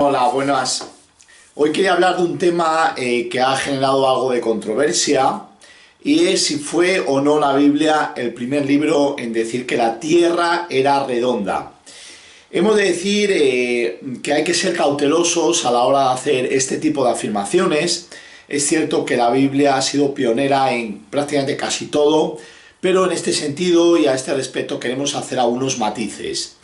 Hola, buenas. Hoy quería hablar de un tema que ha generado algo de controversia y es si fue o no la Biblia el primer libro en decir que la Tierra era redonda. Hemos de decir que hay que ser cautelosos a la hora de hacer este tipo de afirmaciones. Es cierto que la Biblia ha sido pionera en prácticamente casi todo, pero en este sentido y a este respecto queremos hacer algunos matices.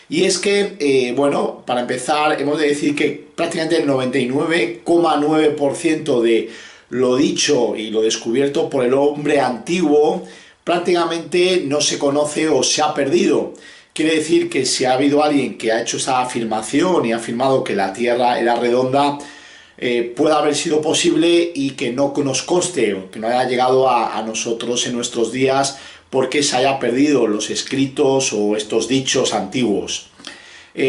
Y es que, bueno, para empezar, hemos de decir que prácticamente el 99,9% de lo dicho y lo descubierto por el hombre antiguo prácticamente no se conoce o se ha perdido. Quiere decir que si ha habido alguien que ha hecho esa afirmación y ha afirmado que la Tierra era redonda, puede haber sido posible y que no nos conste o que no haya llegado a nosotros en nuestros días porque se haya perdido los escritos o estos dichos antiguos.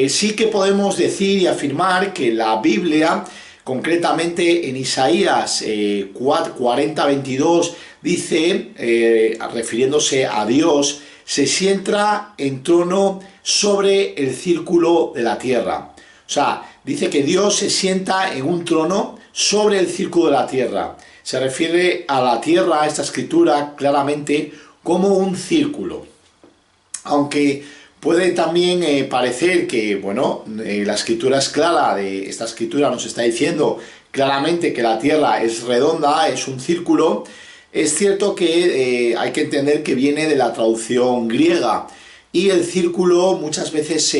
Sí que podemos decir y afirmar que la Biblia, concretamente en Isaías 40:22, dice, refiriéndose a Dios, se sienta en trono sobre el círculo de la tierra. O sea, dice que Dios se sienta en un trono sobre el círculo de la tierra. Se refiere a la tierra, a esta escritura, claramente como un círculo. Aunque puede también parecer que, bueno, la escritura es clara, esta escritura nos está diciendo claramente que la tierra es redonda, es un círculo. Es cierto que hay que entender que viene de la traducción griega y el círculo muchas veces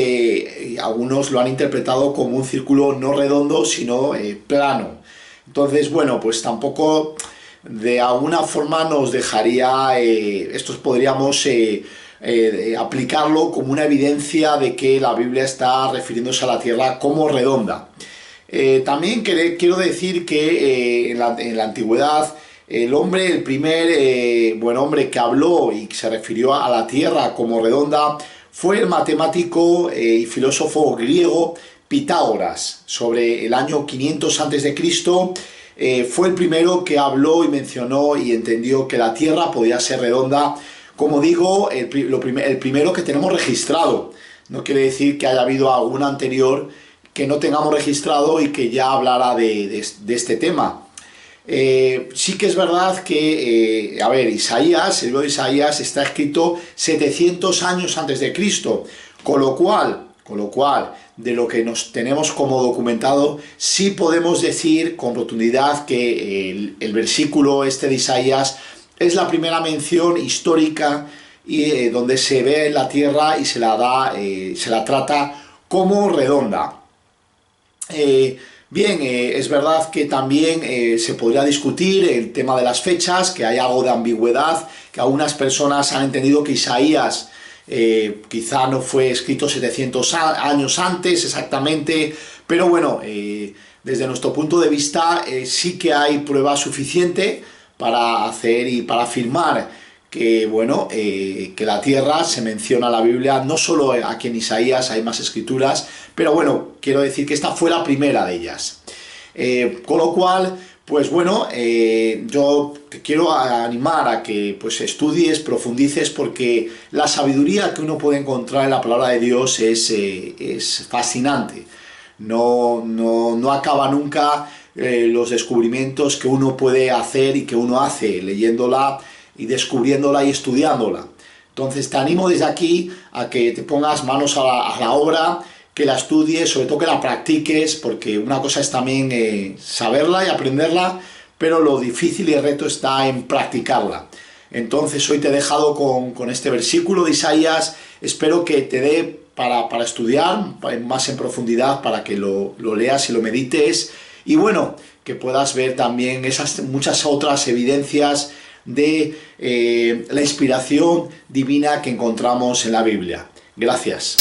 algunos lo han interpretado como un círculo no redondo sino plano. Entonces, bueno, pues tampoco de alguna forma nos dejaría, esto podríamos aplicarlo como una evidencia de que la Biblia está refiriéndose a la tierra como redonda. También quiero decir que en la antigüedad el primer buen hombre que habló y se refirió a la tierra como redonda fue el matemático y filósofo griego Pitágoras. Sobre el año 500 a.C. Fue el primero que habló y mencionó y entendió que la tierra podía ser redonda. Como digo, el primero que tenemos registrado. No quiere decir que haya habido algún anterior que no tengamos registrado y que ya hablara de este tema. Sí que es verdad que, Isaías, el libro de Isaías está escrito 700 años antes de Cristo, con lo cual, de lo que nos tenemos como documentado, sí podemos decir con rotundidad que el versículo este de Isaías es la primera mención histórica y donde se ve la tierra y se la trata como redonda. Bien, es verdad que también se podría discutir el tema de las fechas, que hay algo de ambigüedad, que algunas personas han entendido que Isaías quizá no fue escrito 700 años antes exactamente, pero bueno, desde nuestro punto de vista sí que hay prueba suficiente para hacer y para afirmar que, bueno, que la tierra se menciona en la Biblia, no solo aquí en Isaías, hay más escrituras, pero bueno, quiero decir que esta fue la primera de ellas. Con lo cual, pues bueno, yo te quiero animar a que pues estudies, profundices, porque la sabiduría que uno puede encontrar en la palabra de Dios es fascinante. No acaba nunca los descubrimientos que uno puede hacer y que uno hace leyéndola y descubriéndola y estudiándola. Entonces te animo desde aquí a que te pongas manos a la obra, que la estudies, sobre todo que la practiques, porque una cosa es también saberla y aprenderla, pero lo difícil y el reto está en practicarla. Entonces hoy te he dejado con este versículo de Isaías, espero que te dé para estudiar más en profundidad, para que lo leas y lo medites, y bueno, que puedas ver también esas muchas otras evidencias de la inspiración divina que encontramos en la Biblia. Gracias.